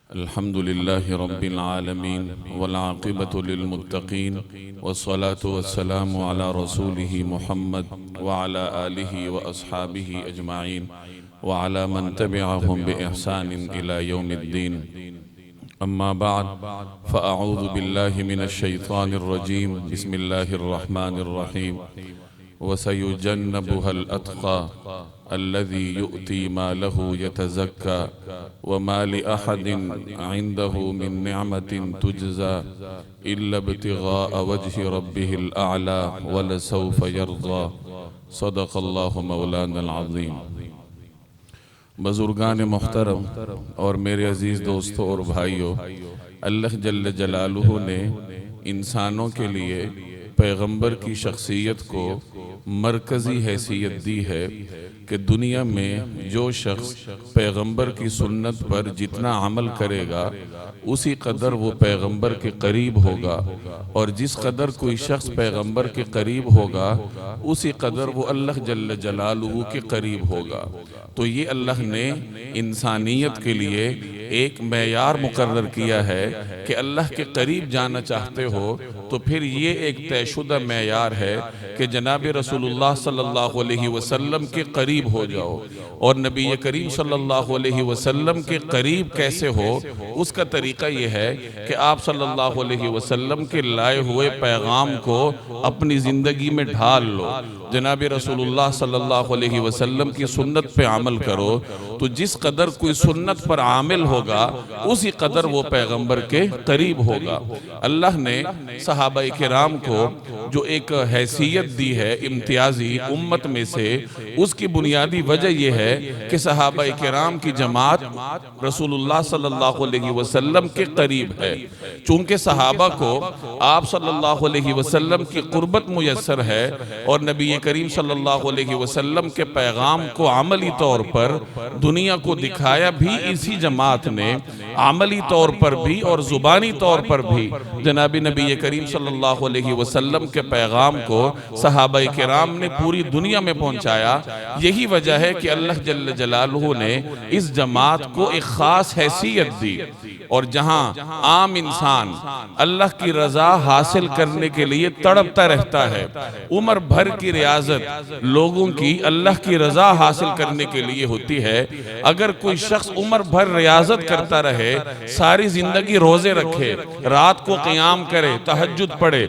अल्हम्दुलिल्लाहि रब्बिल आलमीन वल आक़िबतु लिल मुत्तक़ीन वस्सलातु वस्सलामु अला रसूलिहि मुहम्मद व अला आलिहि व अस्हाबिहि अजमाइन व अला मन तबिअहुम बिइहसानिन इला यौमिद्दीन। अम्मा बअद फ़अऊज़ु बिल्लाहि मिनश शैतानिर रजीम। बिस्मिल्लाहिर रहमानिर रहीम। वसयुजन्नबुहल अत्क़ा अल्लज़ी युअती मालहु यतज़क्का वमा लिअहदिन इंदहु मिन निअमतिन तुजज़ा इल्ला इब्तिग़ाअ वज्हि रब्बिहिल अअला वलसौफ़ यर्ज़ा। सदक़ल्लाहु मौलानल अज़ीम। बुज़ुर्गान मुहतरम और मेरे अजीज़ दोस्तों और भाइयों, अल्लाह जल्ल जलालुहु ने इंसानों के लिए पैगंबर की शख्सियत को मरकज़ी हैसियत दी है कि दुनिया में जो शख्स पैगंबर की सुन्नत पर जितना अमल करेगा उसी कदर वो पैगंबर के करीब होगा, और जिस कदर कोई शख्स पैगंबर के करीब होगा उसी कदर वो अल्लाह जल्ल जलालुहु के करीब होगा। तो ये अल्लाह ने इंसानियत के लिए एक मेयार मुकर्रर किया है कि अल्लाह के करीब जाना चाहते हो तो फिर ये एक तयशुदा मेयार है कि जनाब रसूलुल्लाह सल्लल्लाहु अलैहि वसल्लम के करीब हो जाओ। और नबी करीम सल्लल्लाहु अलैहि वसल्लम के करीब कैसे हो, उसका तरीका ये है कि आप सल्लल्लाहु अलैहि वसल्लम के लाए हुए पैगाम को अपनी ज़िंदगी में ढाल लो। जनाब रसूलुल्लाह सल्लल्लाहु अलैहि वसल्लम की सुन्नत पे अमल करो तो जिस कदर कोई सुन्नत पर आमिल होगा उसी कदर वो पैगंबर के करीब होगा। अल्लाह ने सहाबाए किराम को जो एक हैसियत दी है इम्तियाजी उम्मत में से, उसकी बुनियादी वजह यह है कि सहाबाए किराम की जमात रसूलुल्लाह सल्लल्लाहु अलैहि वसल्लम के करीब है। चूंकि सहाबा को आप सल्लल्लाहु अलैहि वसल्लम की कुर्बत मुयस्सर है और नबी करीम सल्लल्लाहु अलैहि वसल्लम के पैगाम को अमली तौर पर दुनिया को दिखाया भी इसी जमात ने, अमली तौर पर भी और जुबानी तौर पर भी जनाबी नबी करीम सल्लल्लाहु अलैहि वसल्लम के पैगाम को सहाबाए किराम ने पूरी दुनिया में पहुंचाया। यही वजह है कि अल्लाह जल्ल जलालुहु ने इस जमात को एक खास हैसियत दी। और जहां आम इंसान अल्लाह की रजा हासिल करने के लिए तड़पता रहता है, उम्र भर की रियाजत लोगों की अल्लाह की रजा हासिल करने के लिए होती है। अगर कोई शख्स उम्र भर रियाजत करता रहे, सारी जिंदगी रोजे रखे, रात को क़ियाम करे, तहज्जुद पढ़े,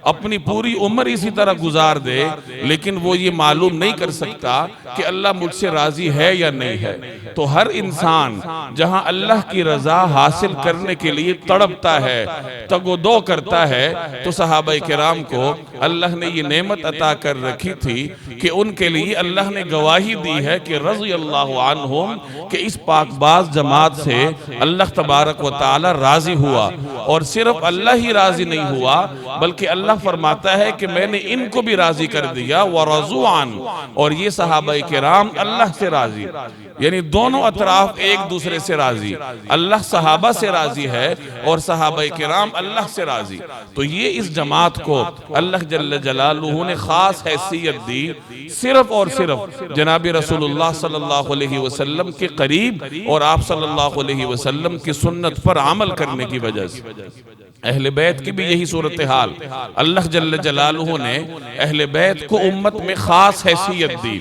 अपनी पूरी उम्र इसी तरह गुजार दे, लेकिन वो ये मालूम नहीं कर सकता कि अल्लाह मुझसे राजी है या नहीं है। तो हर इंसान जहां अल्लाह की रजा हासिल करने के लिए तड़पता है, तगोदो करता है, तो सहाबाए किराम को अल्लाह ने ये नेमत अता कर रखी थी कि उनके लिए अल्लाह ने गवाही दी है कि रज़ियल्लाहु अन्हुम, कि इस पाकबाज जमात से अल्लाह तबारक व तआला राजी हुआ। और सिर्फ अल्लाह ही राजी नहीं हुआ बल्कि अल्लाह फरमाता है कि मैंने इनको भी राजी कर दिया, व रज़ू अन, और ये सहाबाए किराम अल्लाह से राजी, यानी दोनों अतराफ एक दूसरे से राजी। अल्लाह सहाबा से राजी है और सहाबाए किराम अल्लाह से राजी। तो ये इस जमात को अल्लाह जल्ल जलालुहु ने खास हैसियत दी, सिर्फ और सिर्फ जनाब रसूलुल्लाह सल्लल्लाहु अलैहि वसल्लम के करीब और आप सल्लल्लाहु अलैहि वसल्लम की सुन्नत पर अमल करने की वजह से। अहले बैत की भी यही सूरत हाल। अल्लाह जल्ल जलालुहु ने अहले बैत को उम्मत में खास हैसियत दी।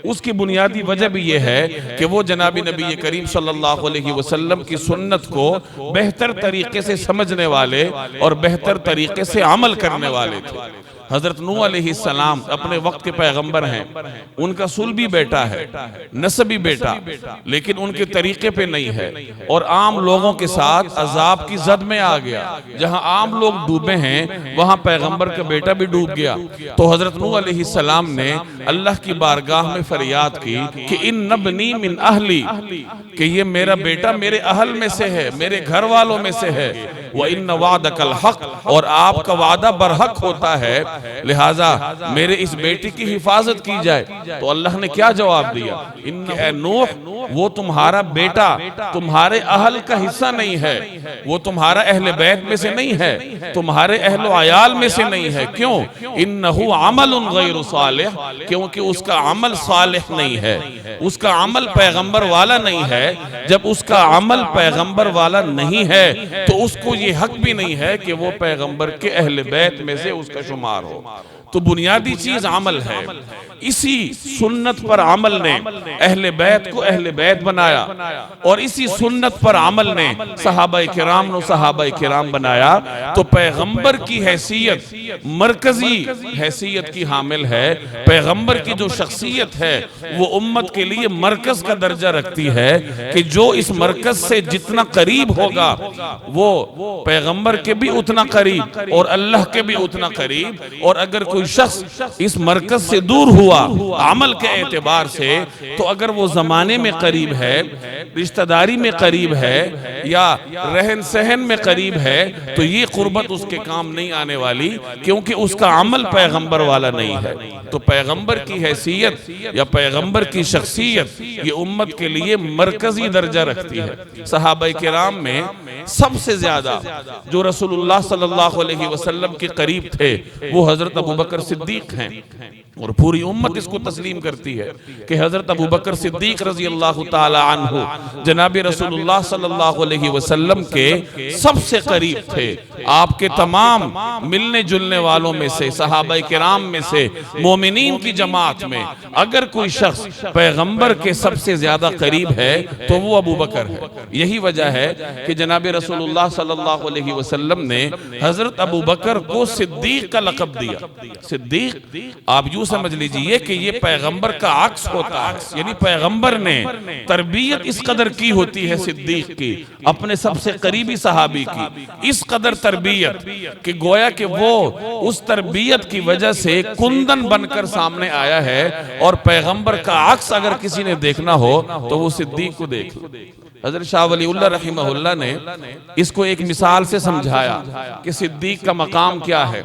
उसकी बुनियादी वजह भी यह है कि वो जनाबी नबी करीम सल्लल्लाहु अलैहि वसल्लम की सुन्नत को बेहतर तरीके से समझने वाले और बेहतर तरीके से अमल करने वाले थे। हजरत नूह अलैहिस्सलाम अपने वक्त के पैगंबर हैं, उनका सुलभी बेटा है, नसबी बेटा, लेकिन उनके तरीके पे नहीं है और आम लोगों के साथ अजाब की जद में आ गया। जहां आम लोग डूबे हैं वहां पैगंबर का बेटा भी डूब गया। तो हजरत नूह अलैहिस्सलाम ने अल्लाह की बारगाह में फरियाद की कि इन नबनी मिन अहली, कि ये मेरा बेटा मेरे अहल में से है, मेरे घर वालों में से है। व इन वादकल हक, और आपका वादा बरहक होता है। लिहाजा मेरे इस बेटे की हिफाजत की जाए। तो अल्लाह ने क्या जवाब दिया, ए नूह, वो तुम्हारा बेटा तुम्हारे अहल का हिस्सा नहीं है, वो तुम्हारा अहले बैत में से नहीं है, तुम्हारे अहलो अयाल में से नहीं है। क्यों? इन्नहु अमलुन गैरु सालिह, क्योंकि उसका अमल सालिह नहीं है, उसका अमल पैगंबर वाला नहीं है। जब उसका अमल पैगंबर वाला नहीं है तो उसको ये हक भी नहीं है कि वो पैगंबर के अहले बैत में से उसका शुमार हो। तो बुनियादी चीज अमल है। इसी सुन्नत पर अमल ने अहले बैत को अहले बैत बनाया और इसी सुन्नत पर अमल ने सहाबाए किराम नो सहाबाए किराम बनाया। तो पैगंबर की हैसियत मरकजी हैसियत की हामिल है। पैगंबर की जो शख्सियत है वो उम्मत के लिए मरकज का दर्जा रखती है कि जो इस मरकज से जितना करीब होगा वो पैगंबर के भी उतना करीब और अल्लाह के भी उतना करीब। और अगर कोई शख्स इस मरकज से दूर हुआ अमल के एतबार से, तो अगर वो जमाने में करीब है, रिश्तेदारी में करीब है या रहन सहन में करीब है, तो ये कुर्बत उसके काम नहीं आने वाली, क्योंकि उसका अमल पैगंबर वाला नहीं है। तो पैगंबर की हैसियत या पैगंबर की शख्सियत ये उम्मत के लिए मरकजी दर्जा रखती है। सहाबाए किराम में सबसे ज्यादा जो रसूलुल्लाह सल्लल्लाहु अलैहि वसल्लम के करीब थे वो हजरत अबू बकर सिद्दीक हैं। और पूरी उम्मत इसको तस्लीम करती है कि हजरत अबू बकर सिद्दीक रजी अल्लाह ताला अन्हु जनाब रसूलुल्लाह सल्लल्लाहु अलैहि वसल्लम के सबसे करीब थे। आपके तमाम मिलने जुलने वालों में से, सहाबाए किराम में से, मोमिनीन की जमात में अगर कोई शख्स पैगंबर के सबसे ज्यादा करीब है तो वो अबू बकर है। यही वजह है कि जनाब रसूलुल्लाह सल्लल्लाहु अलैहि वसल्लम ने हजरत अबू बकर को सिद्दीक का लक़ब दिया। सिद्दीक आप यूं समझ लीजिए कि ये पैगंबर का अक्स होता है, यानी पैगंबर ने तरबियत इस कदर की होती है सिद्दीक की, अपने सबसे करीबी सहाबी की, इस कदर तरबियत कि गोया कि वो उस तरबियत की वजह से कुंदन बनकर सामने आया है। और पैगंबर का अक्स अगर किसी ने देखना हो तो वो सिद्दीक को देख लो। हज़रत शाह वलीउल्लाह रहमहुल्लाह ने इसको एक मिसाल से समझाया कि सिद्दीक का मकाम क्या है।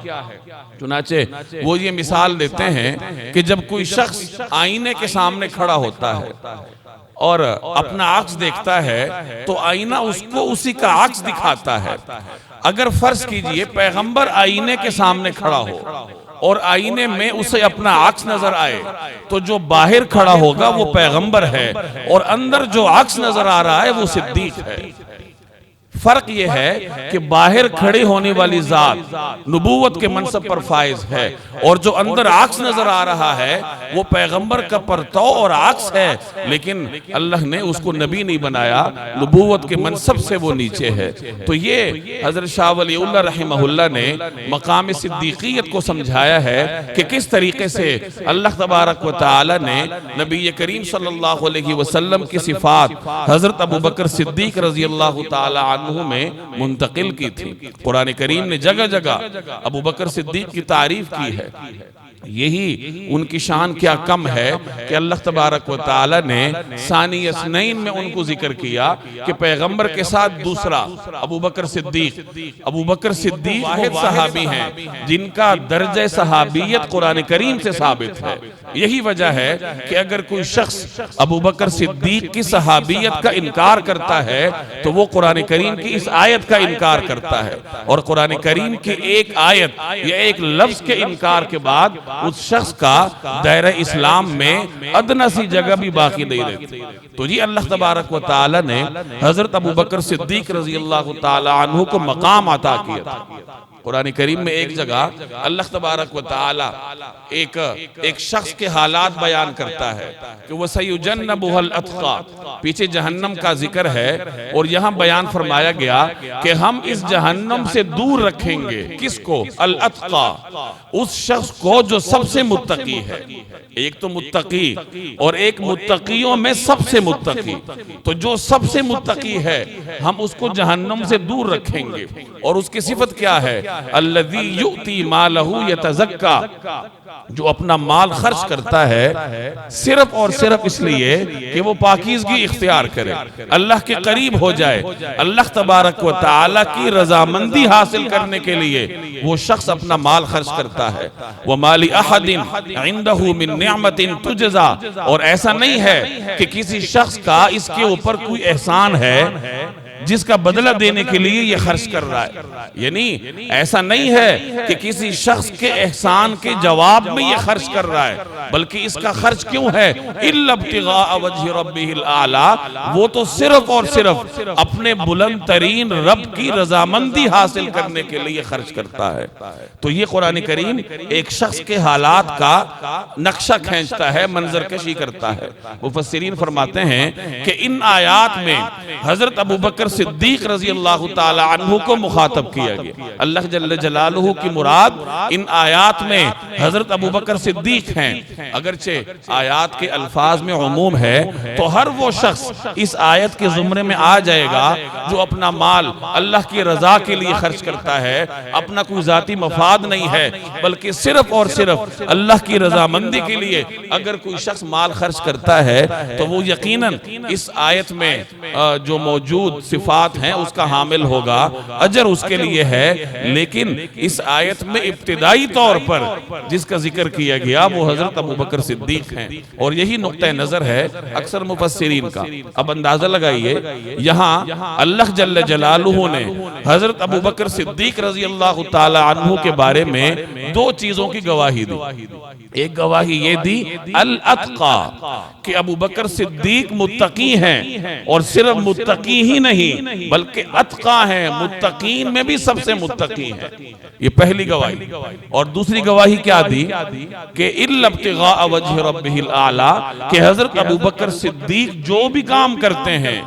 चुनाचे वो ये मिसाल देते हैं कि जब कोई शख्स आईने के सामने खड़ा होता है और अपना अक्स देखता है तो आईना उसको उसी का अक्स दिखाता है। अगर फर्ज कीजिए पैगंबर आईने के सामने खड़ा हो और आईने में उसे अपना अक्स नजर आए, तो जो बाहर खड़ा होगा वो पैगंबर है और अंदर जो अक्स नजर आ रहा है वो सिद्दीक है। फर्क यह है कि बाहर खड़े होने वाली जात नबूवत के मनसब पर फाइज है और जो अंदर अक्स नजर आ रहा है वो पैगंबर का परतौ और अक्स है, लेकिन अल्लाह ने उसको नबी नहीं बनाया, नबूवत के मनसब से वो नीचे है। तो ये हजरत शाह वलीउल्लाह रहमहुल्लाह ने मकाम सिद्दीकियत को समझाया है कि किस तरीके से अल्लाह तबारक व तआला ने नबी करीम सल्लल्लाहु अलैहि वसल्लम की सिफात हजरत अबू बकर सिद्दीक रजी अल्लाह तआला में मुंतकिल की थी। कुरान करीम ने जगह जगह अबू बकर सिद्दीक की तारीफ की है। यही उनकी शान क्या कम है कि अल्लाह तबारक व तआला ने सानी यसनैन में उनको जिक्र किया कि पैगंबर के साथ दूसरा अबू बकर सिद्दीक वाहिद सहाबी हैं जिनका दर्जा सहाबियत कुरान करीम से साबित है। यही वजह है कि अगर कोई शख्स अबू बकर सिद्दीक की सहाबियत का इनकार करता है तो वो कुरान करीम की इस आयत का इनकार करता है और कुरान करीम की एक आयत या एक लफ्ज के इनकार के बाद उस शख्स का दायरा इस्लाम में अदना सी जगह भी बाकी नहीं रहती। तो जी अल्लाह तबारक व तआला ने हजरत अबू बकर सिद्दीक रजी अल्लाह तआला अन्हु को मकाम अता किया था। कुरान करीम में एक जगह अल्लाह तबारक व तआला एक शख्स के हालात बयान करता है कि वह सयुजन्नबुहुल अत्का, पीछे जहन्नम का जिक्र है और यहाँ बयान फरमाया गया कि हम इस जहन्नम से दूर रखेंगे किसको? अल अत्का, उस शख्स को जो सबसे मुत्तकी है। एक तो मुत्तकी और एक मुत्तकियों में सबसे मुत्तकी। तो जो सबसे मुत्तकी है हम उसको जहन्नम से दूर रखेंगे और उसकी सिफत क्या है अल्लज़ी युती मालहू यतज़क्का, जो अपना माल खर्च करता है सिर्फ और सिर्फ इसलिए कि वो पाकीज़गी इख्तियार करे, अल्लाह के करीब हो जाए, अल्लाह तबारक व तआला की रजामंदी हासिल करने के लिए वो शख्स अपना माल खर्च करता है। व माली अहदिन इंदहु मिन निअमतिन तुजज़ा, और ऐसा नहीं है कि किसी शख्स का इसके ऊपर कोई एहसान है जिसका बदला देने के लिए ये खर्च कर रहा है। यानी ऐसा नहीं है कि किसी शख्स के एहसान के जवाब में ये खर्च कर रहा है, बल्कि इसका खर्च क्यों है, इल्ला इब्तिगा वजहि रब्बिहिल आला, वो तो सिर्फ और सिर्फ अपने बुलंद तरीन रब की रजामंदी हासिल करने के लिए खर्च करता है। तो ये कुरान करीम एक शख्स के हालात का नक्शा खींचता है, मंजर कशी करता है। मुफस्सिरीन फरमाते हैं कि इन आयात में हजरत अबू बकर सिद्दीक रजी अल्लाह ताला अन्हु को मुखातब किया गया। अल्लाह जल्ल जलालुहु की मुराद इन आयात में हजरत अबू बकर सिद्दीक हैं। अगरचे आयात के अल्फाज में उमूम है, तो हर वो शख्स इस आयत के जुमरे में आ जाएगा जो अपना माल अल्लाह की रजा के लिए खर्च करता है, अपना कोई जाती मफाद नहीं है, बल्कि सिर्फ और सिर्फ अल्लाह की रजामंदी के लिए अगर कोई शख्स माल खर्च करता है तो वो यकीनन इस आयत में जो मौजूद सिफात हैं उसका हामिल होगा, अजर उसके लिए है। लेकिन इस आयत में इब्तिदाई तौर पर जिसका जिक्र किया गया वो हजरत अबू बकर सिद्दीक हैं, और यही नुक्ता नजर है अक्सर मुफस्सिरीन का। अब अंदाजा लगाइए, यहाँ अल्लाह जल्ल जलालुहु ने हजरत अबू बकर सिद्दीक रजी अल्लाह ताला अन्हु के बारे में दो चीजों की गवाही दी। एक गवाही ये दी अल अत्का, कि अबू बकर सिद्दीक मुत्तकी हैं, और सिर्फ मुत्तकी ही नहीं बल्कि अत्का हैं, मुत्तकीन में भी सबसे मुत्तकी हैं। ये पहली गवाही। और दूसरी गवाही क्या दी कि इल्ला इब्तिगा वजहि रब्बिहिल आला, कि हजरत अबू बकर सिद्दीक जो भी काम करते हैं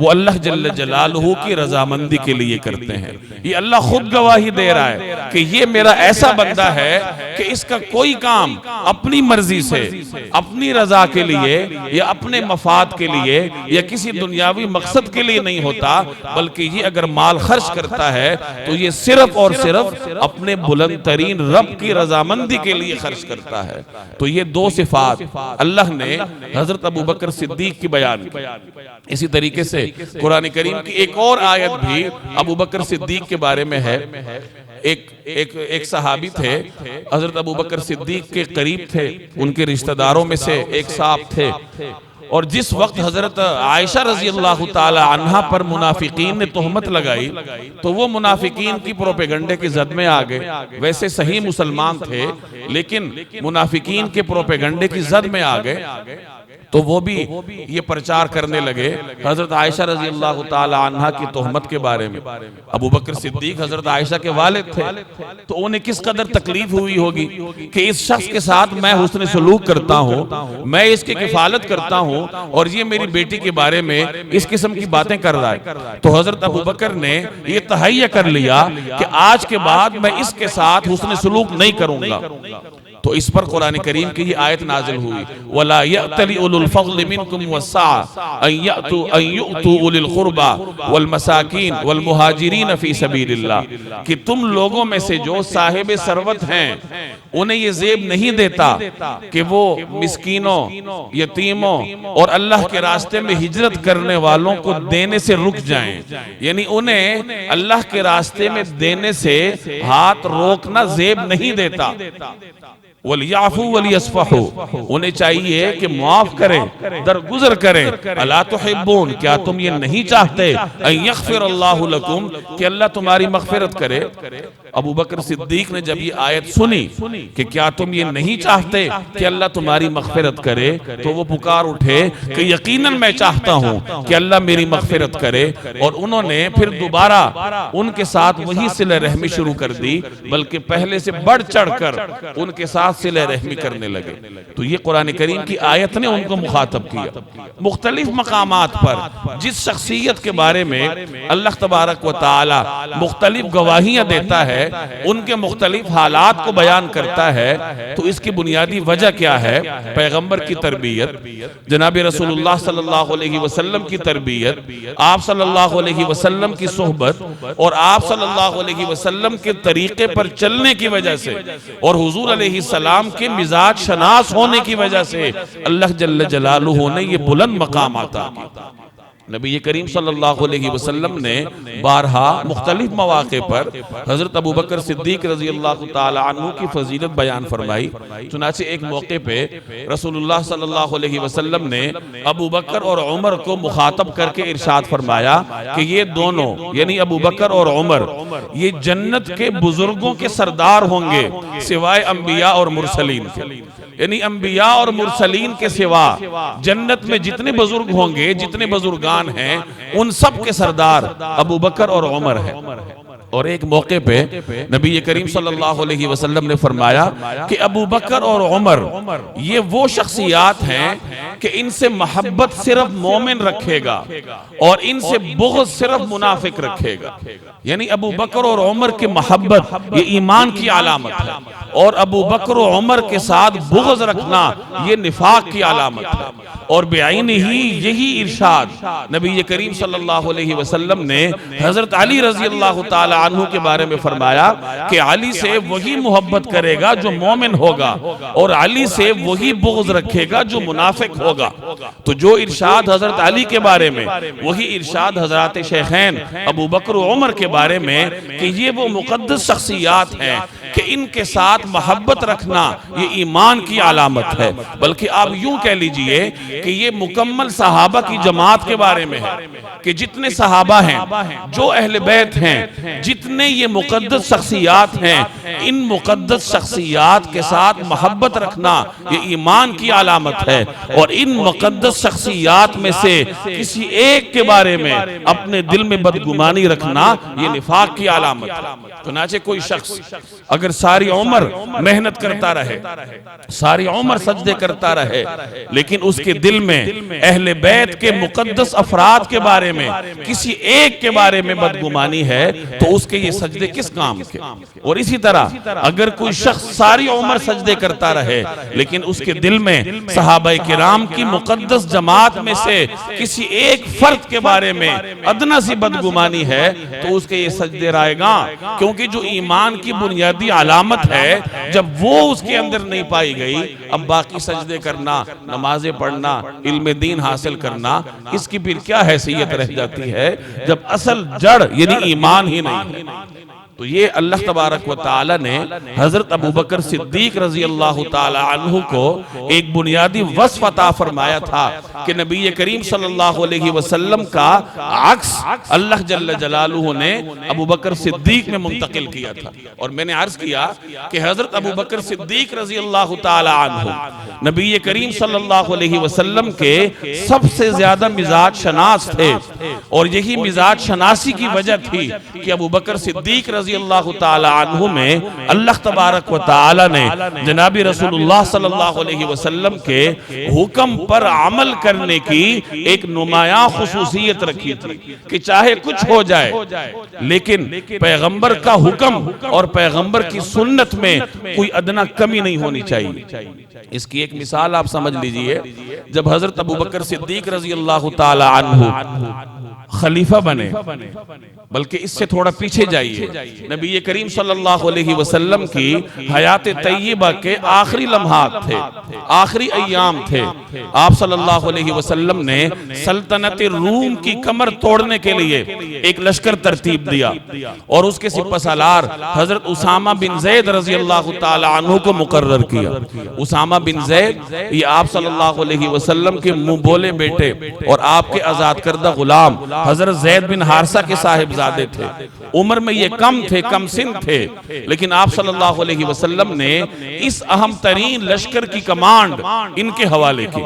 वो अल्लाह जल्ल जलालुहु की रजामंदी के लिए करते हैं। ये अल्लाह खुद गवाही दे रहा है कि ये मेरा ऐसा बंदा है कि इसका कोई काम अपनी मर्जी से, अपनी रजा के लिए या अपने मफाद के लिए या किसी दुनियावी मकसद के लिए नहीं होता, बल्कि ये अगर माल खर्च करता है तो ये सिर्फ और सिर्फ अपने बुलंद तरीन रब की रजामंदी के लिए खर्च करता है। तो ये दो सिफात अल्लाह ने हजरत अबू बकर सिद्दीक की बयान की। इसी तरीके से कुरान करीम की एक और आयत भी अबू बकर सिद्दीक के बारे में है। एक सहाबी थे, हजरत अबू बकर सिद्दीक के करीब थे, उनके रिश्तेदारों में से एक साहब थे, और जिस वक्त हजरत आयशा रजी अल्लाह ताला अन्हा पर मुनाफिकीन ने तोहमत लगाई तो वो मुनाफिकीन की प्रोपेगंडे की जद में आ गए। वैसे सही मुसलमान थे लेकिन मुनाफिकीन के प्रोपेगंडे की जद में आ गए, तो वो भी ये प्रचार करने लगे हजरत आयशा रजी अल्लाह ताला अन्हा की तोहमत के बारे में। अबू बकर सिद्दीक हजरत आयशा के वालिद थे, तो उन्हें किस कदर तकलीफ हुई होगी कि इस शख्स के साथ मैं हुस्न सलूक करता हूँ, मैं इसकी किफालत करता हूँ, और ये मेरी बेटी के बारे में इस किस्म की बातें कर रहा है। तो हजरत अबू बकर ने ये तहैया कर लिया कि आज के बाद मैं इसके साथ हुस्न सलूक नहीं करूंगा। तो इस पर कुरान करीम की ये आयत नाजिल हुई, वला यअतली उलुल फज़्ल मिनकुम वस्सा अन युतू उलिल कुर्बा वल मसाकीन वल मुहाजिरीन फी सबीलिल्लाह, कि तुम लोगों में से जो साहिब सरवत हैं उन्हें ये ज़ेब नहीं देता कि वो मिस्कीनों, यतीमों और अल्लाह के रास्ते में हिजरत करने वालों को देने से रुक जाएं। यानी उन्हें अल्लाह के रास्ते में देने से हाथ रोकना ज़ेब नहीं देता। वलियाफू वलियस्फहू, उन्हें चाहिए कि माफ करें, दरगुजर करें। अला तुहिब्बून, क्या तुम ये नहीं चाहते अन यग़फिर अल्लाहु लकुम, कि अल्लाह तुम्हारी मग़फ़िरत करे। अबू बकर सिद्दीक ने जब ये आयत सुनी कि क्या तुम ये नहीं चाहते कि अल्लाह तुम्हारी मग़फ़िरत करे, तो वो पुकार उठे कि यकीनन मैं चाहता हूँ कि अल्लाह मेरी मग़फ़िरत करे। और उन्होंने फिर दोबारा उनके साथ वही सिले रहमी शुरू कर दी, बल्कि पहले से बढ़ चढ़ कर उनके साथ साथ सिले रहमी करने लगे। तो ये कुरान करीम की आयत ने उनको मुखातब किया। मुख्तलिफ मकामात पर जिस शख्सियत के बारे में अल्लाह तबारक व तआला मुख्तलिफ गवाहियां देता है, उनके मुख्तलिफ हालात को बयान करता है, तो इसकी बुनियादी वजह क्या है? पैगंबर की तरबियत, जनाब रसूलुल्लाह सल्लल्लाहु अलैहि वसल्लम की तरबियत, आप सल्लल्लाहु अलैहि वसल्लम की सोहबत और आप सल्लल्लाहु अलैहि वसल्लम के तरीके पर चलने की वजह से और हुजूर अलैहि सलाम के मिजाज शनास होने की वजह से अल्लाह जल्ल जलालुहु ने ये बुलंद मकाम आता किया। नबी करीम सल्लल्लाहु अलैहि वसल्लम ने बारहा मुख्तलिफ मौके पर हजरत अबू बकर सिद्दीक रजी अल्लाह तआला अन्हु की फजीलत बयान फरमाई। चुनाचे एक मौके पे रसूलुल्लाह सल्लल्लाहु अलैहि वसल्लम ने अबू बकर और उमर को मुखातब करके इरशाद फरमाया कि ये दोनों यानी अबू बकर और उमर ये जन्नत के बुजुर्गों के सरदार होंगे सिवाय अंबिया और मुरसलीन के। यानी अंबिया और मुरसलीन के सिवा जन्नत में जितने बुजुर्ग होंगे, जितने बुजुर्गान हैं, उन सब के सरदार अबू बकर और उमर है। और एक मौके पे नबी करीम सल्लल्लाहु अलैहि वसल्लम ने फरमाया कि अबू बकर और उमर ये वो शख्सियात हैं कि इनसे मोहब्बत सिर्फ मोमिन रखेगा और इनसे बुग़्ज़ सिर्फ मुनाफिक रखेगा। यानी अबू बकर और उमर की मोहब्बत ये ईमान की अलामत है और अबू बकर और उमर के साथ बुग़्ज़ रखना ये निफाक की अलामत है। और बेआईनी ही यही इरशाद नबी करीम सल्लल्लाहु अलैहि वसल्लम ने हजरत अली रजी अल्लाह तआला अन्हु के बारे में फरमाया कि अली से वही मोहब्बत करेगा जो मोमिन होगा और अली से वही बुग़्ज़ रखेगा जो मुनाफिक होगा। तो जो इरशाद हजरत अली के बारे में वही इरशाद हजरत शेखैन अबू बकर और उमर के बारे में कि ये वो मुक़द्दस शख्सियात हैं कि इनके साथ मोहब्बत रखना ये ईमान की अलामत है। बल्कि आप यूं कह लीजिए कि ये मुकम्मल सहाबा की जमात के बारे में है कि जितने सहाबा हैं, जो अहले बैत हैं, जितने ये मुक़द्दस शख्सियात हैं, इन मुक़द्दस शख्सियात के साथ मोहब्बत रखना ये ईमान की अलामत है। और इन मुक़द्दस शख्सियात में से किसी एक के बारे में अपने दिल में बदगुमानी रखना ये निफाक की अलामत है। तो नाचे कोई शख्स अगर सारी उम्र मेहनत करता रहे, सारी उम्र सजदे करता रहे, लेकिन उसके दिल में अहले बैत के मुक़द्दस अफराद के बारे में किसी एक के बारे में बदगुमानी है, तो उसके ये सजदे किस काम के। और इसी तरह अगर कोई शख्स सारी उम्र सजदे करता रहे, लेकिन उसके दिल में सहाबाए किराम की मुक़द्दस जमात में से किसी एक फर्द के बारे में अदना सी बदगुमानी है, तो उसके ये सजदे रहेगा। क्योंकि जो ईमान की बुनियादी अलामत है, जब वो उसके अंदर नहीं पाई गई, अब बाकी सजदे करना, नमाजें पढ़ना, इल्म दीन हासिल करना, इसकी फिर क्या हैसियत रह जाती है जब असल जड़ यानी ईमान ही नहीं है। तो ये अल्लाह तबारक व तआला ने हजरत अबू बकर सिद्दीक रजी अल्लाह तआला अन्हु को एक बुनियादी वस्फ अता फरमाया था कि नबी करीम सल्लल्लाहु अलैहि वसल्लम का अक्स अल्लाह जल्ल जलालुहु ने अबू बकर सिद्दीक में मुंतकिल किया था। और मैंने अर्ज किया कि हजरत अबू बकर सिद्दीक रजी अल्लाह तआला अन्हु नबी करीम सल्लल्लाहु अलैहि वसल्लम के सबसे ज्यादा मिजाज शनास थे और यही मिजाज शनासी की वजह थी कि अबू बकर सिद्दीक रजी अल्लाह तआला अन्हु में अल्लाह तबारक व तआला ने जनाबी रसूलुल्लाह सल्लल्लाहु अलैहि वसल्लम के हुक्म पर अमल करने की एक नुमायां खुसूसियत रखी थी कि चाहे कुछ हो जाए, लेकिन पैगंबर का हुक्म और पैगंबर की सुन्नत में कोई अदना कमी नहीं होनी चाहिए। इसकी एक मिसाल आप समझ लीजिए, जब हजरत अबू बकर सिद्दीक रजी अल्लाह तआला अन्हु खलीफा बने, बल्कि इससे थोड़ा पीछे जाइए, नबी करीम सल्लल्लाहु अलैहि वसल्लम की हयात तय्यबा के आखिरी लम्हात थे, आखिरी अय्याम थे। आप सल्लल्लाहु अलैहि वसल्लम ने सल्तनत रूम की कमर तोड़ने के लिए एक लश्कर तरतीब दिया और उसके सिपहसालार हजरत उसामा बिन ज़ैद रजी अल्लाह तआला अन्हु को मुकर्रर किया। उसामा बिन ज़ैद ये आप सल्लल्लाहु अलैहि वसल्लम के मुंह बोले बेटे और आपके आजाद करदा गुलाम हजरत ज़ैद बिन हारिसा के साहिबजादे थे। उम्र में ये कम थे, कम सिन थे, लेकिन आप सल्लल्लाहु अलैहि वसल्लम ने इस अहम तरीन लश्कर की कमांड इनके हवाले की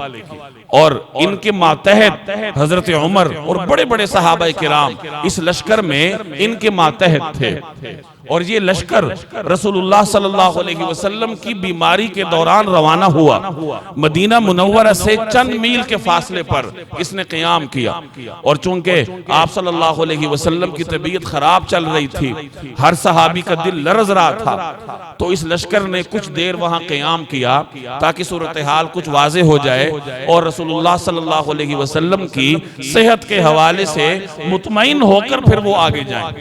और इनके मातहत हजरत उमर और बड़े बड़े सहाबाए किराम इस लश्कर में इनके मातहत थे। और ये लश्कर रसूलुल्लाह सल्लल्लाहु अलैहि वसल्लम की बीमारी के दौरान रवाना हुआ। मदीना मुनव्वरा से चंद मील के फासले पर इसने क़याम किया, और चूंकि आप सल्लल्लाहु अलैहि वसल्लम की तबीयत खराब चल रही थी, हर सहाबी का दिल लरज रहा था, तो इस लश्कर ने कुछ देर वहां क़याम किया ताकि सूरत हाल कुछ वाज़े हो जाए और रसूलुल्लाह सल्लल्लाहु अलैहि वसल्लम की सेहत के हवाले से मुतमईन होकर फिर वो आगे जाएं।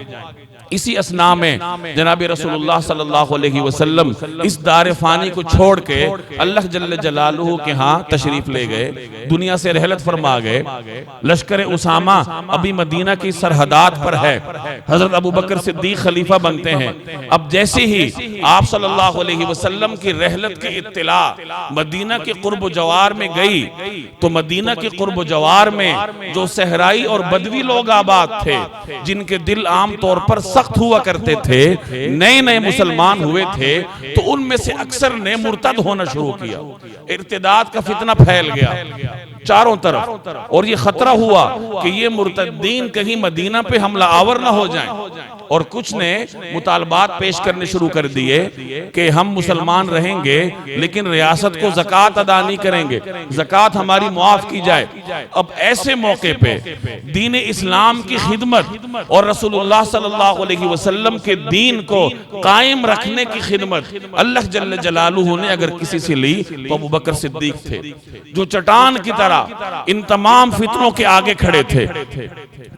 इसी असना में जनाब रसूलुल्लाह सल्लल्लाहु अलैहि वसल्लम इस दार फानी को छोड़ के अल्लाह जल्ल जलालुहु के यहाँ तशरीफ ले गए, दुनिया से रहलत फरमा गए। लश्कर उसामा अभी मदीना की सरहदात पर है। हजरत अबू बकर सिद्दीक खलीफा बनते हैं। अब जैसे ही आप सल्लल्लाहु अलैहि वसल्लम की रहलत की इत्तिला मदीना के कुर्ब जवार में गई, तो मदीना के कुर्ब जवार में जो सहराई और बदवी लोग आबाद थे, जिनके दिल आम तौर पर सख्त हुआ करते थे, नए नए मुसलमान हुए थे, तो उनमें से अक्सर ने मुर्तद होना शुरू किया। इर्तिदाद का फितना फैल गया चारों तरफ, और ये खतरा हुआ कि ये मुर्तदीन कहीं मदीना पे हमला आवर ना हो जाएं। और कुछ ने मुतालबात पेश करने शुरू कर दिए कि हम मुसलमान रहेंगे लेकिन रियासत को ज़कात अदा नहीं करेंगे, ज़कात हमारी मुआफ की जाए। अब ऐसे मौके पे दीन इस्लाम की खिदमत और रसूलुल्लाह सल्लल्लाहु अलैहि वसल्लम के दीन को कायम रखने की खिदमत अल्लाह जल्ल जलालुहु ने अगर किसी से ली तो अबू बकर सिद्दीक थे, जो चट्टान की तरह इन तमाम फितनों के आगे खड़े थे।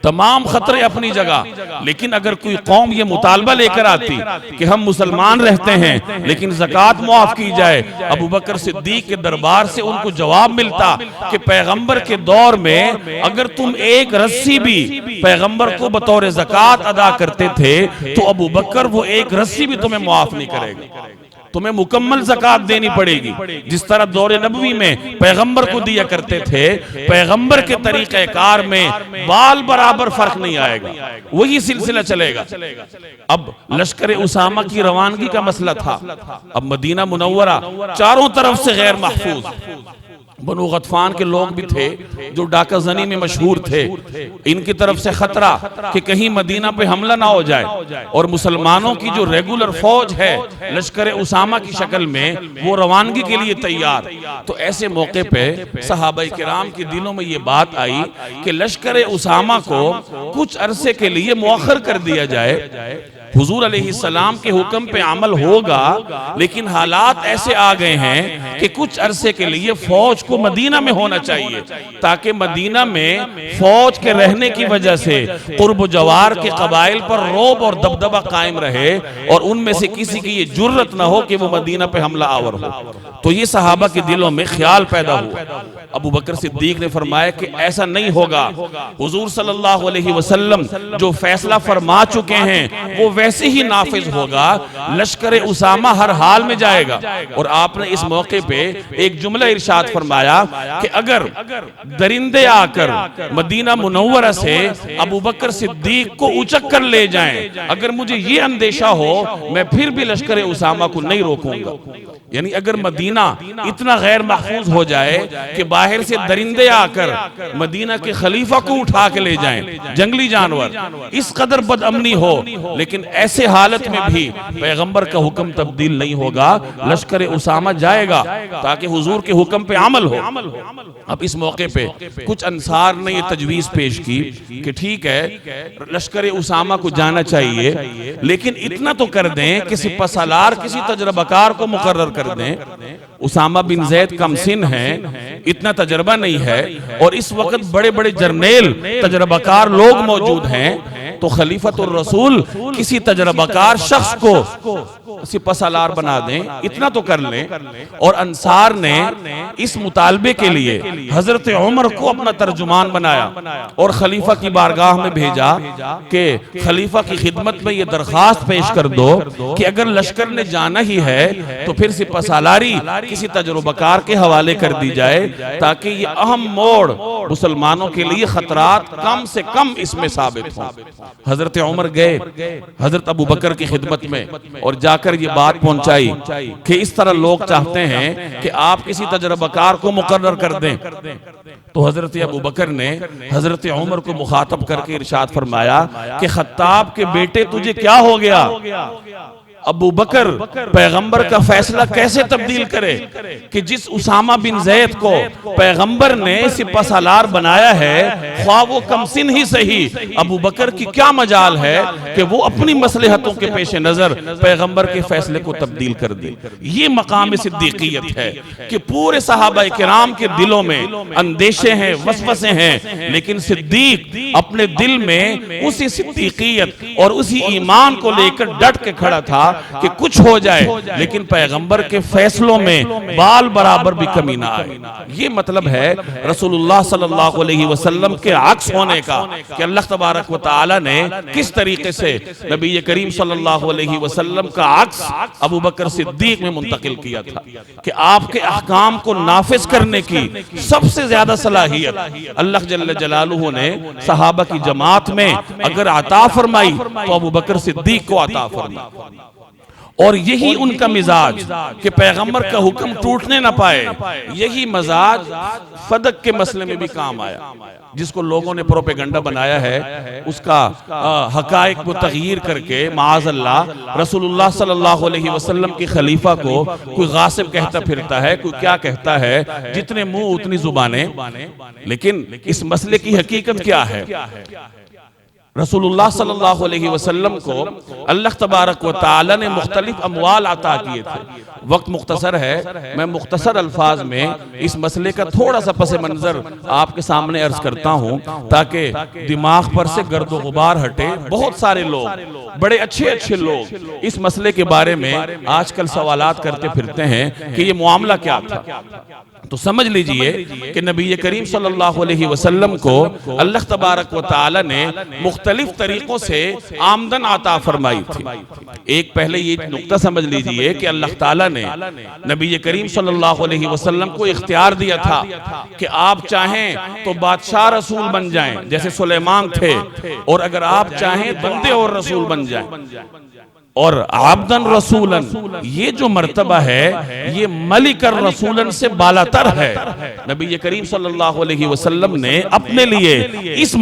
तमाम खतरे अपनी जगह, लेकिन अगर कोई कौम ये मुतालबा लेकर आती कि हम मुसलमान रहते हैं लेकिन ज़कात मुआफ की जाए, अबू बकर सिद्दीक के दरबार से उनको जवाब मिलता कि पैगंबर के दौर में अगर तुम एक रस्सी भी पैगंबर को बतौर ज़कात अदा करते थे तो अबू बकर वो एक रस्सी भी तुम्हें मुआफ नहीं करेगा, तुम्हें मुकम्मल ज़कात देनी पड़ेगी। जिस तरह दौरे नबवी में पैगंबर को दिया करते थे, पैगंबर के तरीक़ेकार में बाल बराबर फर्क नहीं आएगा, वही सिलसिला चलेगा। अब लश्कर उसामा की रवानगी का मसला था। अब मदीना मुनव्वरा चारों तरफ से गैर महफूज, बनु गतफान के लोग भी थे जो डाका जनी में मशहूर थे, इनकी तरफ से खतरा कि कहीं मदीना पे हमला ना हो जाए, और मुसलमानों की जो रेगुलर फौज है लश्कर उसामा की शक्ल में वो रवानगी के लिए तैयार। तो ऐसे मौके पे सहाबाई किराम के दिलों में ये बात आई कि लश्कर उसामा को कुछ अरसे के लिए मुअख्खर कर दिया जाए। हुजूर अलैहिस्सलाम के हुक्म पे अमल होगा, लेकिन हालात ऐसे आ गए हैं कि कुछ अरसे के लिए फौज को मदीना में होना चाहिए, ताकि मदीना में फौज के रहने की वजह से कुर्ब जवार के कबाइल पर रौब और दबदबा कायम रहे और उनमें से किसी की ये जुर्रत ना हो कि वो मदीना पे हमला आवर हो। तो ये सहाबा के दिलों में ख्याल पैदा हुआ। अबू बकर सिद्दीक ने फरमाया कि ऐसा नहीं होगा, हुजूर सल्लल्लाहु अलैहि वसल्लम जो फैसला फरमा चुके हैं वो वैसे ही नाफिज होगा, लश्कर उसामा हर हाल में जाएगा। और आपने इस मौके पे एक जुमला इरशाद फरमाया कि अगर दरिंदे आकर मदीना मुनव्वरा से अबू बकर सिद्दीक को उचक कर ले जाएं, अगर मुझे ये अंदेशा हो मैं फिर भी लश्कर उसामा को नहीं रोकूंगा। यानी अगर मदीना इतना गैर महफूज हो जाए कि बाहर से दरिंदे आकर मदीना के खलीफा को उठा के ले जाएं, जंगली जानवर, इस कदर बदअमनी हो, लेकिन ऐसे हालत में भी पैगंबर का हुक्म तब्दील नहीं होगा, लश्कर उसामा जाएगा ताकि हुजूर के हुक्म पे अमल हो। अब इस मौके पे कुछ अंसार ने ये तजवीज पेश की कि ठीक है लश्कर उसामा को जाना चाहिए, लेकिन इतना तो कर दें कि सिपहसालार किसी तजर्बाकार को मुकर्रर कर दें। उसामा बिन जैद कमसिन हैं, इतना तजर्बा नहीं है, और इस वक्त बड़े बड़े जर्नेल तजर्बाकार लोग मौजूद हैं, तो खलीफतुर रसूल किसी तजर्बाकार शख्स को सिपहसालार बना दें, इतना तो कर लें। और अंसार ने इस मुतालबे के लिए हजरत उमर को अपना तर्जुमान बनाया और खलीफा की बारगाह में भेजा कि खलीफा की खिदमत में ये दरखास्त पेश कर दो कि अगर लश्कर ने जाना ही है तो फिर सिपहसालारी किसी तजुर्बाकार के हवाले कर दी जाए, ताकि ये अहम मोड़ मुसलमानों के लिए खतरात कम से कम इसमें साबित हो। हजरत उमर गए हजरत अबू बकर की खिदमत में और जाकर ये बात पहुंचाई कि इस तरह लोग चाहते हैं कि आप किसी तजर्बाकार को मुकर्रर कर दें। तो हजरत अबू बकर ने हजरत उमर को मुखातब करके इरशाद फरमाया कि खत्ताब के बेटे तुझे क्या हो गया? अबू बकर पैगंबर का फैसला कैसे तब्दील करे कि जिस उसामा बिन जैद को पैगंबर ने सिपहसालार बनाया है, ख्वाह वो कमसिन ही सही, अबू बकर की क्या मजाल है कि वो अपनी मसलहतों के पेश नजर पैगंबर के फैसले को तब्दील कर दे। ये मकाम सिद्दीकियत है कि पूरे सहाबा किराम के दिलों में अंदेशे हैं, वसवसे हैं, लेकिन सिद्दीक अपने दिल में उसी सिद्दीकियत और उसी ईमान को लेकर डट के खड़ा था कि कुछ हो जाए लेकिन पैगंबर के फैसलों में बाल बराबर भी कमी ना आए। ये मतलब है रसूलुल्लाह सल्लल्लाहु अलैहि वसल्लम के अक्स होने का कि अल्लाह तबारक व तआला ने किस तरीके से नबी करीम सल्लल्लाहु अलैहि वसल्लम का अक्स अबू बकर सिद्दीक में मुंतकिल किया था कि आपके अहकाम को नाफिज करने की सबसे ज्यादा सलाहियत अल्लाह जल्ल जलालुहु ने सहाबा की जमात में अगर अता फरमाई तो अबू बकर सिद्दीक को अता फरमाई। और यही उनका मिजाज कि पैगंबर का हुक्म टूटने ना पाए, यही मजाज फदक के मसले में भी काम आया, जिसको लोगों ने प्रोपेगंडा बनाया है, उसका हकायक को तगयीर करके माअज़ल्लाह रसूलुल्लाह सल्लल्लाहु अलैहि वसल्लम के खलीफा को कोई गासिब कहता फिरता है, कोई क्या कहता है, जितने मुंह उतनी जुबानें। लेकिन इस मसले की हकीकत क्या है? रसूलुल्लाह सल्लल्लाहु अलैहि वसल्लम को अल्लाह तबारक व तआला ने मुख्तलिफ अमवाल अता किए थे। वक्त मुख्तसर है, मैं मुख्तसर अल्फाज में इस मसले का थोड़ा सा पस मंजर आपके सामने अर्ज करता हूँ ताकि दिमाग पर से गर्दो गुबार हटे। बहुत सारे लोग, बड़े अच्छे अच्छे लोग इस मसले के बारे में आजकल सवालात करते फिरते हैं कि ये मामला क्या था। तो समझ लीजिए कि नबी करीम सल्लल्लाहु अलैहि वसल्लम को अल्लाह तबारक व तआला ने मुख्तलिफ तरीकों से आमदन अता फरमाई थी। एक पहले ये नुक्ता समझ लीजिए कि अल्लाह ताला ने नबी करीम सल्लल्लाहु अलैहि वसल्लम को इख्तियार दिया था कि आप चाहें तो बादशाह रसूल बन जाएं जैसे सुलेमान थे, और अगर आप चाहें बंदे और रसूल बन जाएं। और आब्दन रसूलन, ये जो मर्तबा है ये मलिकर रसूलन से बालातर है। नबी करीम सल्लल्लाहु अलैहि वसल्लम ने अपने लिए इस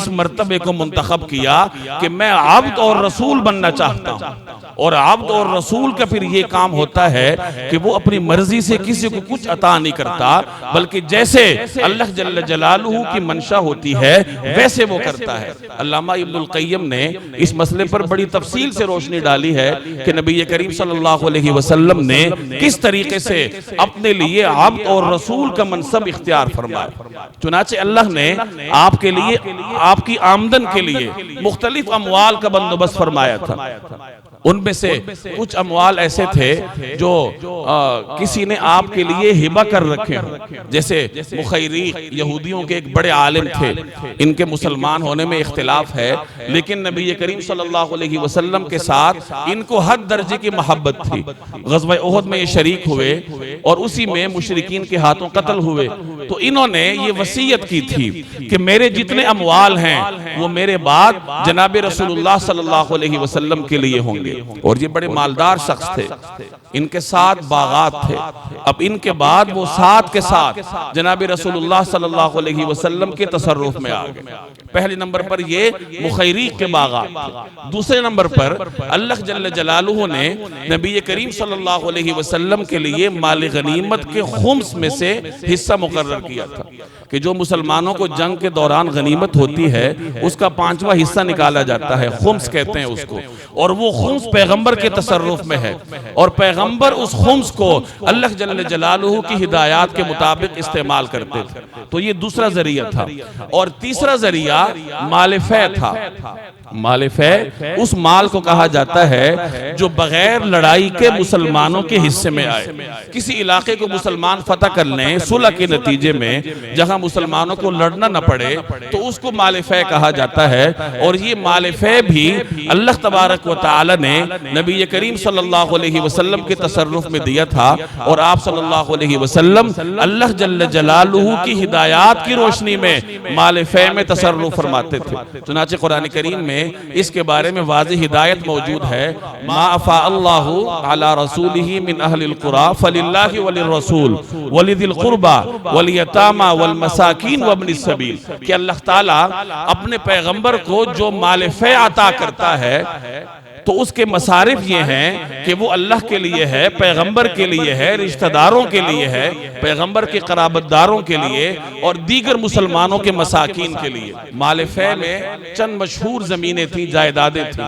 मर्तबे को मुंतखब किया कि मैं आब्द और रसूल बनना चाहता हूँ। और आब्द और रसूल का फिर ये काम होता है कि वो अपनी मर्जी से किसी को कुछ अता नहीं करता, बल्कि जैसे अल्लाह जल्ल जलालुहु की मंशा होती है वैसे वो करता है। अल्लामा इब्नुल क़य्यिम ने इस मसले पर बड़ी तफसील से रोशनी डाली है कि नबी करीम सल्लल्लाहु अलैहि वसल्लम ने किस तरीके से अपने लिए आब्द और रसूल का मनसब इख्तियार फरमाया। चुनाचे अल्लाह ने आपके लिए, आपकी आमदन के लिए मुख्तलिफ अमवाल का बंदोबस्त फरमाया था। उनमें से कुछ अमवाल ऐसे थे जो किसी ने आपके लिए हिबा कर रखे हों, जैसे मुखैरीक यहूदियों के एक बड़े आलिम थे। इनके मुसलमान होने में इख्तिलाफ है, लेकिन नबी करीम सल्लल्लाहु अलैहि वसल्लम के साथ इनको हद दर्जे की मोहब्बत थी। ग़ज़वा उहद में ये शरीक हुए और उसी में मुशरिकीन के हाथों कत्ल हुए। तो इन्होंने ये वसीयत की थी कि मेरे जितने अमवाल हैं वो मेरे बाद जनाब रसूलुल्लाह सल्लल्लाहु अलैहि वसल्लम के लिए होंगे। और ये बड़े मालदार शख्स थे, इनके 7 बागात थे। अब इनके बाद वो 7 के साथ जनाब रसूलुल्लाह सल्लल्लाहु अलैहि वसल्लम के तसर्रुफ में आ गए। पहले नंबर पर ये मुखैरीक के बागात थे। दूसरे नंबर पर अल्लाह जल्ल जलालुहु ने नबी करीम सल्लल्लाहु अलैहि वसल्लम के लिए माल गनीमत के खुम्स में से हिस्सा मुकर्रर किया था कि जो मुसलमानों को जंग के दौरान गनीमत होती है उसका 5वां हिस्सा निकाला जाता है, खुम्स कहते हैं उसको। और वो खुम्स पैगंबर के तसर्रुफ में है और पैगंबर उस खुम्स को अल्लाह जल्ल जलालुहु की हिदायत के मुताबिक इस्तेमाल करते थे। तो ये दूसरा जरिया था। और तीसरा जरिया माल फै था। माल फै उस माल को कहा जाता है जो बगैर लड़ाई के मुसलमानों के हिस्से में आए। किसी इलाके को मुसलमान फतह कर लें, सुलह के नतीजे पंजे में जहां मुसलमानों को लड़ना न पड़े, तो उसको माल फै कहा जाता है। और ये माल फै भी अल्लाह तबारक व तआला ने नबी करीम सल्लल्लाहु अलैहि वसल्लम के तसर्रुफ में दिया था। और आप सल्लल्लाहु अलैहि वसल्लम अल्लाह जल्ल जलालुहु की हिदायत की रोशनी में माल फै में तसर्रुफ फरमाते थे। चुनांचे कुरान करीम में इसके बारे में वाज़िह हिदायत मौजूद है। मा अफ़ा अल्लाहु अला रसूलिही मिन अहलिल कुरा फलिल्लाहि वलिर्रसूल वलिदिल कुर्बा वल यतामा वल मसाकीन वब्निस सबील, कि अल्लाह ताला अपने पैगंबर को जो माल फै अता करता है तो उसके मसारिफ ये हैं कि वो अल्लाह के लिए है, पैगंबर के लिए है, रिश्तेदारों के लिए है, पैगंबर के कराबतदारों के लिए और दीगर मुसलमानों के मसाकीन के लिए। माल फै में चंद मशहूर जमीनें थी, जायदादें थी।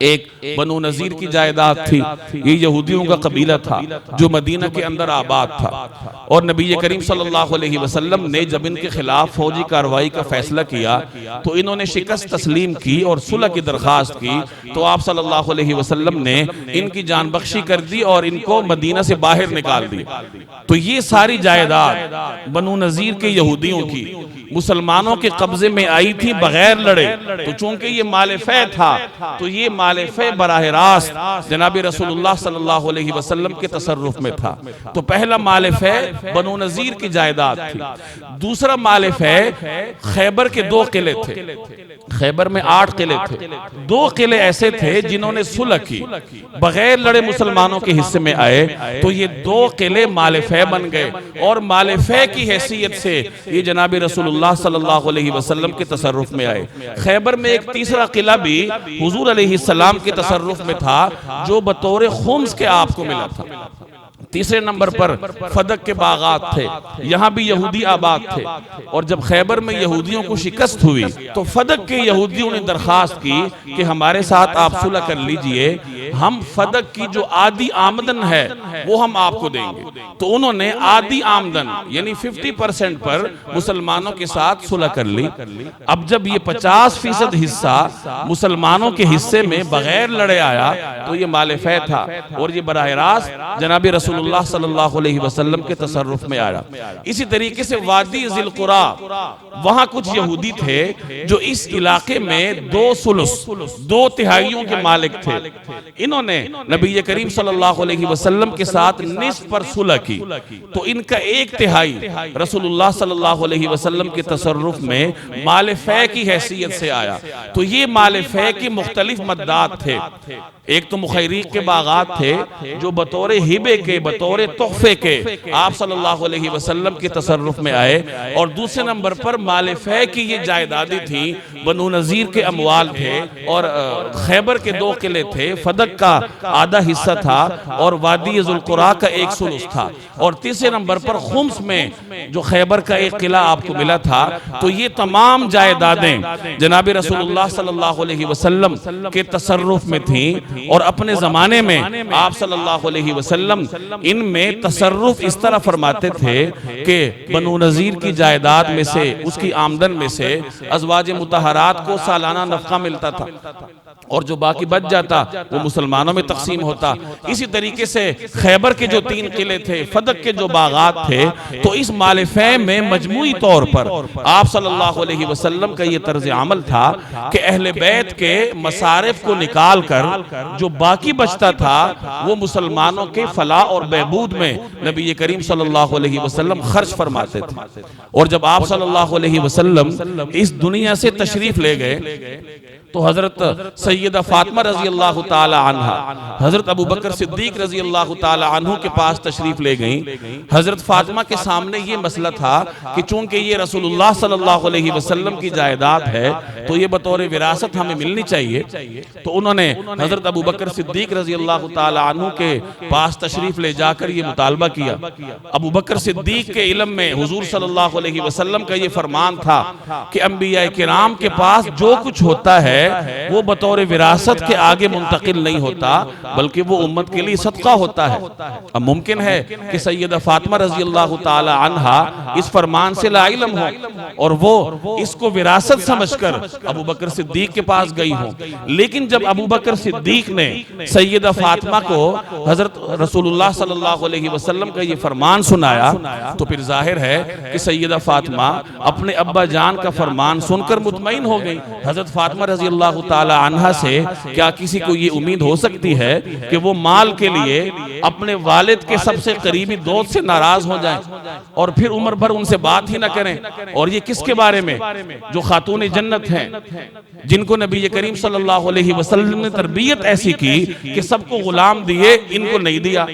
एक बनु नज़ीर की जायदाद थी, ये यहूदियों का कबीला था जो मदीना के अंदर आबाद था। और नबी करीम सल्लल्लाहु अलैहि वसल्लम ने जब इनके खिलाफ फौजी कार्रवाई का फैसला किया तो इन्होंने शिकस्त तस्लीम की और सुलह की दरखास्त की। तो आप सल्लल्लाहु अलैहि वसल्लम ने इनकी जान बख्शी कर दी और इनको मदीना से बाहर निकाल दिया। तो ये सारी जायदाद बनु नज़ीर के यहूदियों की मुसलमानों के कब्जे में आई थी बगैर लड़े। तो चूंकि ये माल फै था तो ये माल फै बराह रास्त जनाब रसूलुल्लाह सल्लल्लाहु अलैहि वसल्लम के तसर्रुफ में था। तो पहला माल फै बनु नज़ीर की जायदाद थी। दूसरा माल फै खैबर के 2 किले थे। खैबर में 8 किले थे। 2 किले ऐसे थे जिन्होंने सुलह की, बगैर लड़े मुसलमानों के हिस्से में आए। तो ये 2 किले माल फै बन गए और माल फै की हैसियत से ये जनाब रसूलुल्लाह सल्लल्लाहु अलैहि वसल्लम के तसर्रुफ में आए। खैबर में एक तीसरा किला भी हुजूर अलैहिस्सलाम के तसर्रुफ में था जो बतौर खुम्स के आपको मिला था। तीसरे नंबर पर फदक के बागात थे, यहाँ भी यहूदी आबाद थे। और जब खैबर में यहूदियों को शिकस्त हुई तो फदक के यहूदियों ने दरखास्त की कि हमारे साथ आप सुलह कर लीजिए, हम फदक की जो आधी आमदन है वो हम आपको देंगे। तो उन्होंने आधी आमदन यानी 50% पर मुसलमानों के साथ सुलह कर ली। अब जब ये 50% हिस्सा मुसलमानों के हिस्से में बगैर लड़े आया तो ये माल फै था और ये बराह रास्त जनाब रसूलुल्लाह सल्लल्लाहु अलैहि वसल्लम के तसर्रुफ में आया। इसी तरीके से वादी ज़िल कुरा, वहां कुछ यहूदी थे जो इस इलाके में 2 तिहाइयों के मालिक थे। इन्होंने नबी करीम सल्लल्लाहु अलैहि वसल्लम के साथ निस्फ पर सुलह की। तो इनका 1 तिहाई रसूलुल्लाह सल्लल्लाहु अलैहि वसल्लम के तसर्रुफ में माल फै की हैसियत से आया। तो ये माल फै की मुख्तलिफ मद्दात थे। एक तो मुखैरीक के बागात थे जो बतौर हिबे के, बतौर तोहफे के आप सल्लल्लाहु अलैहि वसल्लम के तसर्रुफ में आए। और दूसरे नंबर पर माल फै की ये जायदादें थी, बनु नज़ीर के अमवाल थे और खैबर के 2 किले थे, फदक का आधा हिस्सा था और वादी ज़ुल कुरा का 1 सुलुस था। और तीसरे नंबर पर खुम्स में जो खैबर का 1 किला आपको मिला था। तो ये तमाम जायदादें जनाब रसूलुल्लाह सल्लल्लाहु अलैहि वसल्लम के तसर्रुफ में थी। और अपने जमाने में आप सल्लल्लाहु अलैहि वसल्लम इनमें तसर्रुफ इस तरह फरमाते थे कि बनु नज़ीर की जायदाद में से, उसकी आमदन में से अज़वाज मुतहरात को सालाना नफ़क़ा मिलता था और जो बाकी बच जाता वो मुसलमानों में तकसीम होता। इसी तरीके से खैबर के जो 3 किले थे, फदक के जो बागात थे, तो इस माल फै में मजमूई तौर पर आप सल्लल्लाहु अलैहि वसल्लम का ये तर्ज अमल था कि अहले बैत के मसारिफ को निकाल कर जो बाकी बचता था वो मुसलमानों के फलाह और बहबूद में नबी करीम सल्लल्लाहु अलैहि वसल्लम खर्च फरमाते थे। और जब आप सल्लल्लाहु अलैहि वसल्लम इस दुनिया से तशरीफ ले गए तो हजरत सैयदा फातिमा रजी अल्लाह ताला अन्हा हजरत अबू बकर सिद्दीक रजी अल्लाह ताला अन्हु के पास तशरीफ ले गईं। हजरत फातिमा के सामने ये मसला था कि चूंकि ये रसूलुल्लाह सल्लल्लाहु अलैहि वसल्लम की जायदाद है तो ये बतौर विरासत हमें मिलनी चाहिए। तो उन्होंने हजरत अबू बकर सिद्दीक रजी अल्लाह ताला अन्हु के पास तशरीफ ले जाकर ये मुतालबा किया। अबू बकर सिद्दीक के इल्म में हुजूर सल्लल्लाहु अलैहि वसल्लम का ये फरमान था कि अंबिया किराम के पास जो कुछ होता है वो बतौर विरासत के आगे मुंतकिल नहीं होता, बल्कि वो उम्मत के लिए सदका होता है। अब मुमकिन है कि सैयदा फातिमा रजी अल्लाह ताला अन्हा इस फरमान से लाइलम हो और वो इसको विरासत समझकर अबू बकर सिद्दीक के पास गई हो, लेकिन जब अबू बकर सिद्दीक ने सैयदा फातिमा को हजरत रसूलुल्लाह सल्लल्लाहु अलैहि वसल्लम का ये फरमान सुनाया, तो फिर जाहिर है कि सैयदा फातिमा अपने अब्बा जान का फरमान सुनकर मुतमईन हो गई। हजरत फातिमा रजी अल्लाह ताला अन्हा से क्या किसी को ये उम्मीद हो सकती है कि वो माल के लिए अपने वालिद के सबसे करीबी दोस्त से नाराज हो जाएं और फिर उम्र भर उनसे बात ही ना करें? और ये किसके बारे में? जो खातून जन्नत हैं, जिनको नबी करीम सल्लल्लाहु अलैहि वसल्लम ने तरबियत ऐसी की कि सबको गुलाम दिए, इनको नहीं दिया।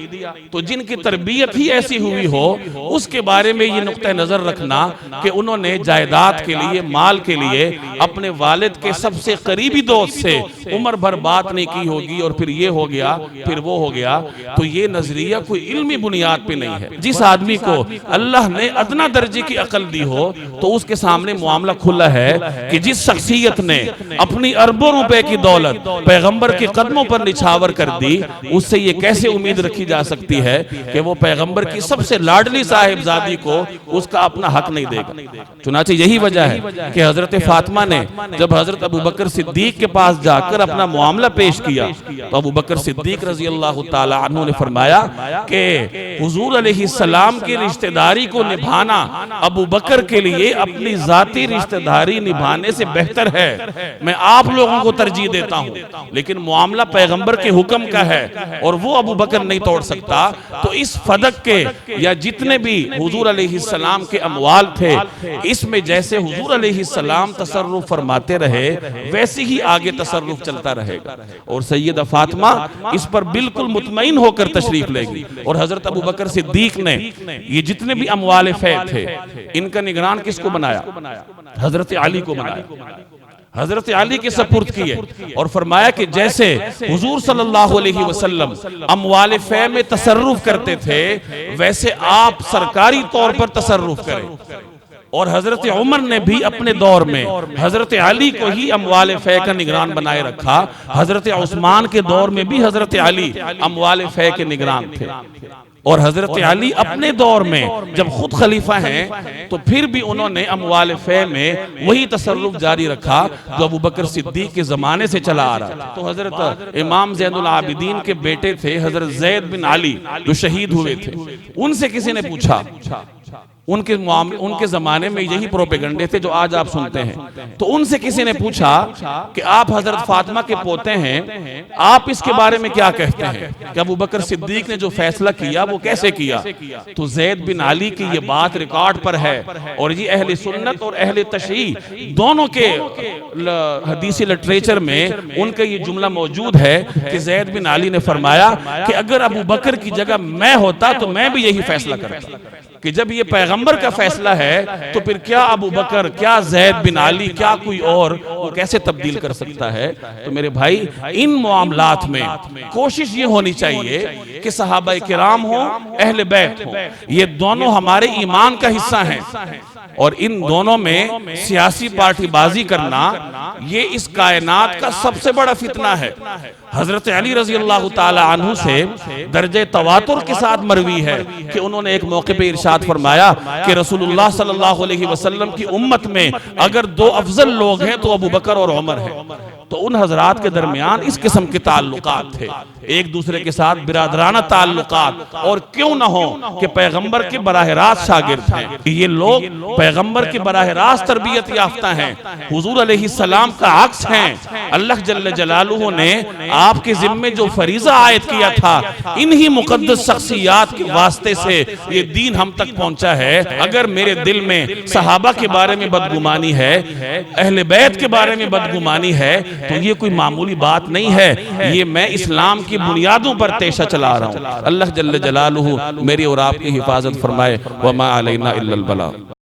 तो जिनकी तरबियत ही ऐसी हुई हो, उसके बारे में ये नुक्ता नजर रखना कि उन्होंने जायदाद के लिए, माल के लिए अपने वालिद के सबसे करीबी दोस्त से उम्र भर बात नहीं की होगी और फिर ये हो गया, फिर वो हो गया। तो ये नजरिया कोई इल्मी बुनियाद पे नहीं है। जिस आदमी को अल्लाह ने अदना दर्जे की अकल दी हो, तो उसके सामने मामला खुला है कि जिस शख्सियत ने अपनी अरबों रुपए की दौलत पैगंबर के कदमों पर निछावर कर दी, उससे ये कैसे उम्मीद रखी जा सकती है कि वो पैगंबर की सबसे लाडली साहिबजादी को उसका अपना हक नहीं देगा। चुनाचे यही वजह है कि हजरत फातिमा ने जब हजरत अबू बकर सिद्दीक के पास जाकर अपना मामला पेश किया, तो अबू बकर सिद्दीक रजी अल्लाह ताला अन्हु ने फरमाया कि हुजूर अलैहिस्सलाम की रिश्तेदारी को निभाना अबू बकर के लिए अपनी जाती रिश्तेदारी निभाने से बेहतर है। मैं आप लोगों को तरजीह देता हूं, लेकिन मामला पैगंबर के हुक्म का है और वो अबू बकर नहीं तोड़ सकता। तो इस फदक के या जितने भी हुजूर अलैहिस्सलाम के अमवाल थे, इसमें जैसे हुजूर अलैहिस्सलाम तसर्रुफ फरमाते रहे, वैसे ही आगे तसर्रुफ चलता रहेगा। और सैयदा फातिमा इस पर बिल्कुल मुतमईन होकर तशरीफ लेगी। और हजरत अबू बकर सिद्दीक ने ये जितने भी अमवाल फै थे, इनका निगरान किसको बनाया? हजरत अली को बनाया। हजरत अली के सपुर्द किए और फरमाया कि जैसे हुजूर सल्लल्लाहु अलैहि वसल्लम अमवाल फै में तसर्रुफ करते थे, वैसे आप सरकारी तौर पर तसर्रुफ करें। और हजरत उमर ने भी अपने दौर में हजरत अली को ही अमवाल फै का निगरान बनाए रखा। हजरत उस्मान के दौर में भी हजरत अली अमवाल फै के निगरान थे। और हजरत अली अपने दौर में जब खुद खलीफा हैं, तो फिर भी उन्होंने अमवाल फै में वही तसर्रुफ जारी रखा जो अबू बकर सिद्दीक के जमाने से चला आ रहा था। तो हजरत इमाम ज़ैनुल आबिदीन के बेटे थे हजरत ज़ैद बिन अली, जो शहीद हुए थे, उनसे किसी ने पूछा, उनके जमाने में यही प्रोपेगंडे थे जो आज आप सुनते हैं। तो उनसे किसी ने पूछा कि आप हजरत फातिमा के पोते हैं, आप इसके बारे में क्या कहते हैं कि अबू बकर सिद्दीक ने जो फैसला किया वो कैसे किया? तो ज़ैद बिन अली की ये बात रिकॉर्ड पर है और ये अहले सुन्नत और अहले तशरीह दोनों के हदीसी लिटरेचर में उनका ये जुमला मौजूद है कि ज़ैद बिन अली ने फरमाया कि अगर अबू बकर की जगह मैं होता तो मैं भी यही फैसला करता कि जब ये पैगंबर का फैसला है, तो फिर क्या अबू बकर, क्या ज़ैद बिन अली, क्या कोई और वो कैसे तब्दील कर सकता है? तो मेरे भाई, इन मामलात में कोशिश ये होनी चाहिए कि सहाबाए किराम हो, अहले बैत हो, ये दोनों हमारे ईमान का हिस्सा हैं। और इन दोनों में सियासी पार्टीबाजी करना ये इस कायनात का सबसे बड़ा फितना है। हजरत अली रजी अल्लाह ताला अन्हु से दर्जे तवातुर के साथ मरवी है कि उन्होंने एक मौके पे इरशाद फरमाया कि रसूलुल्लाह सल्लल्लाहु अलैहि वसल्लम की उम्मत में अगर दो अफजल लोग हैं तो अबू बकर और उमर है। तो उन हजरात के दरमियान इस किस्म के ताल्लुकात थे, एक दूसरे के साथ बिरादराना ताल्लुकात। और क्यों ना हो कि पैगंबर के बराह रास्त शागिर्द हैं, ये लोग पैगंबर के बराह रास्त तरबियत याफ्ता हैं, हुजूर अलैहिस्सलाम का अक्स हैं। अल्लाह जल्ल जलालुहु ने आपके जिम्मे जो फरीजा आयत किया था, इन्हीं मुकद्दस शख्सियात के वास्ते से ये दीन हम तक पहुंचा है। अगर मेरे दिल में सहाबा के बारे में बदगुमानी है, अहले बैत के बारे में बदगुमानी है, तो ये कोई मामूली बात नहीं है। ये मैं इस्लाम की बुनियादों पर तेशा चला रहा हूँ। अल्लाह जल्ल जलालुहु मेरी और आपकी हिफाजत फरमाए। वमा अलैना इल्लल बलाग।